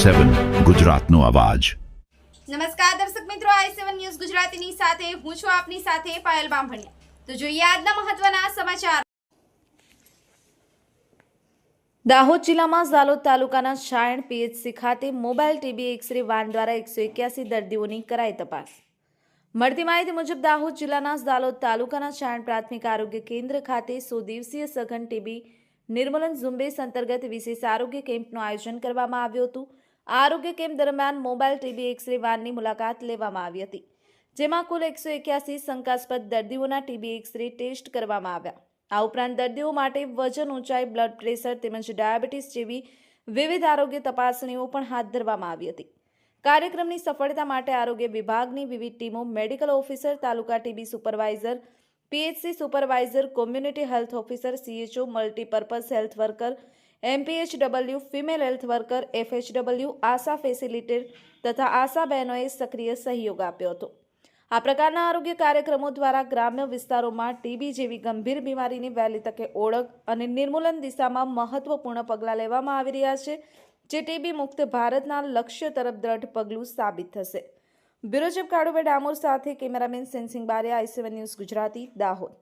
i7 ગુજરાતનો અવાજ। નમસ્કાર દર્શક મિત્રો, i7 ન્યૂઝ ગુજરાતીની સાથે હું છું આપની સાથે પાયલ બામભણિયા। તો જોઈએ આજના મહત્વના સમાચાર। દાહોદ જિલ્લામાં ઝાલોદ તાલુકાના શાયણ પીએચસી ખાતે મોબાઈલ ટીબી એક્સરે વાન દ્વારા 181 દર્દીઓની કરાઈ તપાસ। મળતી માહિતી મુજબ દાહોદ જિલ્લાના ઝાલોદ તાલુકાના શાયણ પ્રાથમિક આરોગ્ય કેન્દ્ર ખાતે 100 દિવસીય સઘન ટીબી નિર્મૂલન ઝુંબેશ અંતર્ગત વિશેષ આરોગ્ય કેમ્પનું આયોજન કરવામાં આવ્યું હતું। આ આરોગ્ય કેમ્પ દરમિયાન મોબાઈલ ટીબી એક્સરે વાનની મુલાકાત લેવામાં આવી હતી, જેમાં કુલ 181 શંકાસ્પદ દર્દીઓના ટીબી એક્સરે ટેસ્ટ કરવામાં આવ્યા। આ ઉપરાંત દર્દીઓ માટે વજન, ઊંચાઈ, બ્લડ પ્રેશર તેમજ ડાયાબિટીસ જેવી વિવિધ આરોગ્ય તપાસણીઓ પણ હાથ ધરવામાં આવી હતી। કાર્યક્રમની સફળતા માટે આરોગ્ય વિભાગની વિવિધ ટીમો, medical officer, taluka TB supervisor, PHC supervisor, community health officer, CHO, multipurpose health worker, MPHW, female health worker, FHW, ASHA facilitator તથા આશા બહેનોએ સક્રિય સહયોગ આપ્યો હતો। આ પ્રકારના આરોગ્ય કાર્યક્રમો દ્વારા ગ્રામ્ય વિસ્તારોમાં ટીબી જેવી ગંભીર બીમારીની વહેલી તકે ઓળખ અને નિર્મૂલન દિશામાં મહત્વપૂર્ણ પગલાં લેવામાં આવી રહ્યા છે, જે ટીબી મુક્ત ભારતના લક્ષ્ય તરફ દ્રઢ પગલું સાબિત થશે। બ્યુરો ચીફ કાળુભાઈ ડામોર સાથે cameraman sensing Bariya, i7 news Gujarati, Dahod.